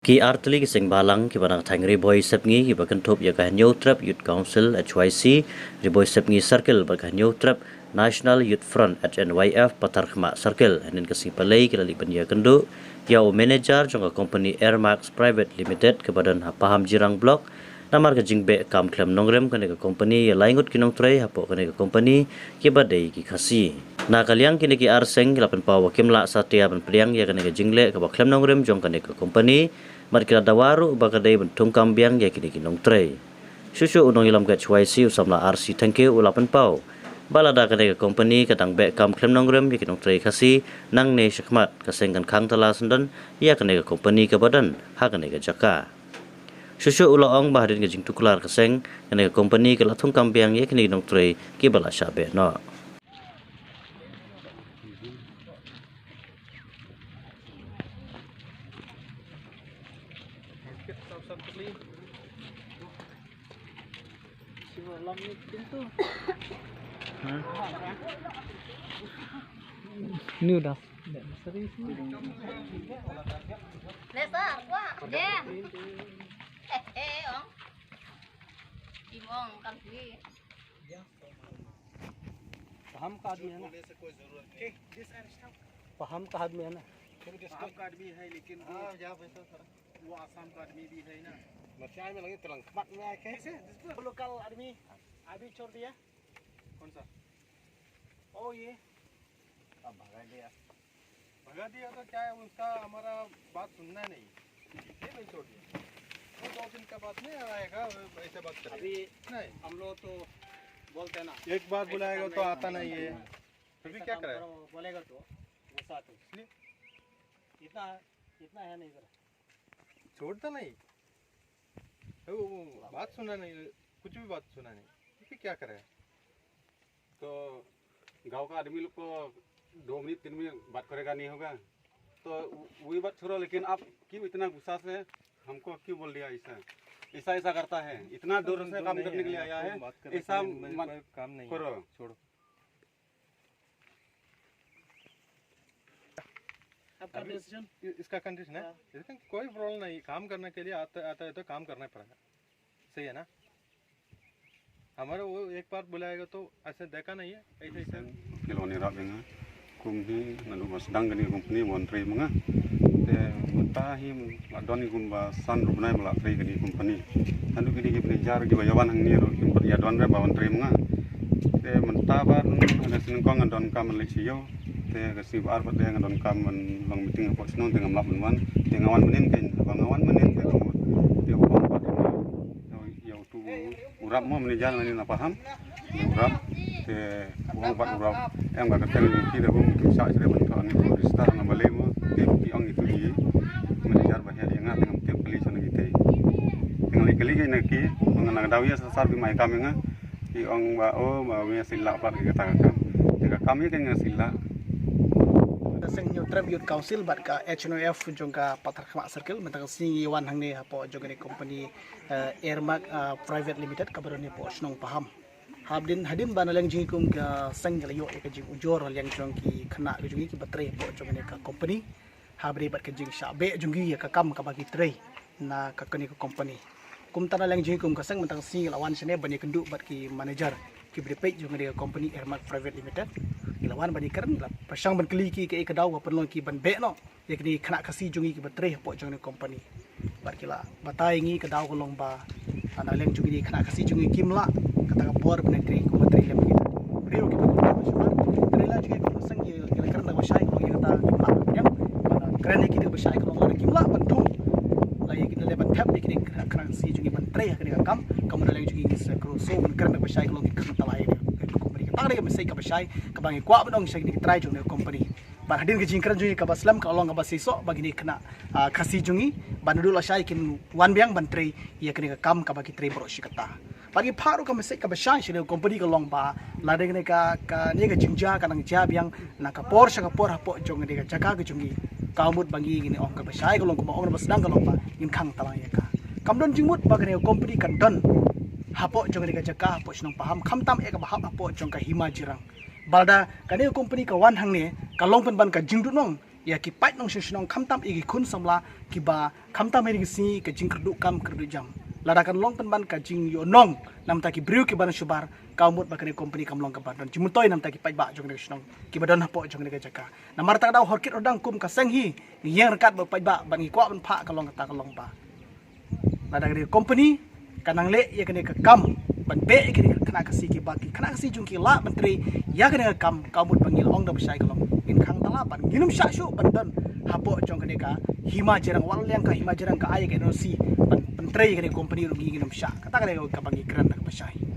Ki artli ki sing balang ki banang thang riboy sepngi ki bakan thop ya ka new trap youth council HYC riboy sepngi circle baka new trap National Youth Front HNYF patar khma circle hanin ka sipalai ki lali panya kendo ya o manager jong company Airmax Private Limited ke badan paham jirang block namar ka jingbe kam klem nongrem ka company ya laingut kinong tray hapo ka company ki badai ki khasi na kaliang kini ki arseng lapan pawa kimla satya ban priang ya kanega jingle ka baklem nongrem jong kanega company markira dawaru bakadai bentung kambiang ya kini kinong tray susu unong ilam ka HYC usamla RC thank you ulapan pau balada kanega company katang be kam klem nongrem ya kinong tray khasi nang ne shakmat kaseng kan khang tala sundan ya kanega company ka badan ha kanega jaka susu ulaong bahadin ka jing tukular kaseng kanega company ka lathung kambiang ya kini kinong tray ki bala shabe no New dah. Lesar, wah, yeah. Ong. Imong kalbi. पहम का आदमी है ना पहम का आदमी है ना पहम का आदमी है लेकिन वो आसाम का आदमी भी है ना मरचाई में लगे तुरंत मत में आए कैसे लोकल आदमी अभी छोड़ दिया कौन सा ओ ये अब भगा दिया तो क्या है उसका हमारा बात सुनना नहीं ये नहीं छोड़ दिया वो 2 दिन का बात नहीं आएगा ऐसे बात करें अभी नहीं हम लोग तो बोलते हैं ना एक बार बुलाएगा तो आता नहीं है फिर भी क्या करे बोलेगा तो गुस्सा तो इसलिए इतना इतना है नहीं जरा छोड़ता नहीं वो बात सुना नहीं कुछ भी बात सुना नहीं फिर क्या करे तो गांव का आदमी लोग को 2 मिनट 3 मिनट बात करेगा नहीं होगा तो वही बात छोड़ो लेकिन आप क्यों इतना गुस्सा से हमको क्यों बोल दिया ऐसा ऐसा ऐसा करता है इतना दूर से काम करने के लिए आया है ऐसा काम नहीं करो छोड़ो आपका डिसीजन इसका कंडीशन है इसका कोई प्रॉब्लम नहीं काम करने के लिए आता है तो काम करना पड़ेगा सही है ना हमारा वो एक बार बुलाएगा तो ऐसे देखा नहीं है ऐसे ऐसे खिलौने रात में कुम्ही नलु बसदang gani company montri mga te mutahi adoni gumba san rubnai mala tri gani company anu gini gi penjar gi bayawan hang ni ro import ya don re montri mga te mentabar ana sinengkong andon kam lechiyo te gasi bar pat yang andon kam long meeting apa snon tengam lap man te ngawan menin ken ngawan menin te te bang pat ya tu urap mo menijan meni na paham urap te uang pat urap em gak ketemu kita pun bisa sudah bentuk ni register nama lemo di ong itu di manajer bahaya yang ngah dengan tiap kali sana kita tinggal kali ni ki mengenai dawia sasar di mai kami ngah di ong ba oh ba we sila pat kita kami kan sila Sing New Trap Youth Council bat ka HNOF jong ka patar khma circle mentang singi wan hang ne apo jong ni company Airmax Private Limited ka barone po snong paham habdin hadin banaleng jing kum ka sang layo ka jing ujor yang jong ki khna ka jing ki batre po jong ni ka company habri bat ka jing shabe jong gi ka kam ka bagi tray na ka kani ka company kum tanaleng jing kum ka sang mentang singi lawan sene bani kendu bat ki manager ki brepek jong ni ka company Airmax Private Limited ilawan bani kern la pasang ban kli ki ke daw ka perlu ki ban be no yakni khna kasi jungi ki batre po jong ni company bar kila batai ngi ka daw ko long ba ana leng jungi khna kasi jungi kimla kata ka bor ban tri ko matri lem ki brio ki ba ko trela ji ko sang ki kila karna ba shai ko ki kata kimla yang kran ki ba shai ko long kimla ban thum la yakni le ban thap ki khna kasi jungi ban tre ka kam kam leng jungi ki sa kro so ban karna ba shai ko long ki khna talai tang dia mesti ka basai ka bangi kwa benong sing ni try jung company ban hadin ke jingkran jungi ka baslam ka long ka basiso bagi ni kena khasi jungi ban dulu la shai kin wan biang ban tray ya kene ka kam ka bagi tray bro shikata bagi pharu ka mesti ka basai sing company ka long ba la de ne ka ni ka jingja ka nang ja biang na ka por sa ka por hapo jung ni ka jaka ka jungi kaumut bagi ni ong ka basai ka long ka ong basdang ka long ba in khang talang ya ka kamdon jingmut bagi company kan don hapo jong ni ka jaka hapo snong paham khamtam ek ba hapo jong ka hima jirang balda kane company ka wan hang ne ka long pen ban ka jingdu nong ya ki pai nong shishnong khamtam igi khun samla ki ba khamtam eri si ke jing kerdu kam kerdu jam ladakan long penban ka jing yo nong nam ta ki briu ki ban subar kaumut bakane company kamlong ka badon jimutoi nam ta ki pai ba jong ne shnong ki badon hapo jong ne jaka namar ta daw horkit odang kum ka seng hi yang rekat ba pai ba ban ki kwa ban pha kalong ta kalong ba ladakan company kanang le ya kene ka kam ban be kene kana kasi ki ba ki kana kasi jung ki la menteri ya kene ka kam kaumut bangil ong da besai kalong in khang tala ban ginum sha shu bandon hapo jong kene ka hima jerang wal yang ka hima jerang ka ay ke no si ban menteri kene company ru ginum sha kata kene ka bangi kran tak besai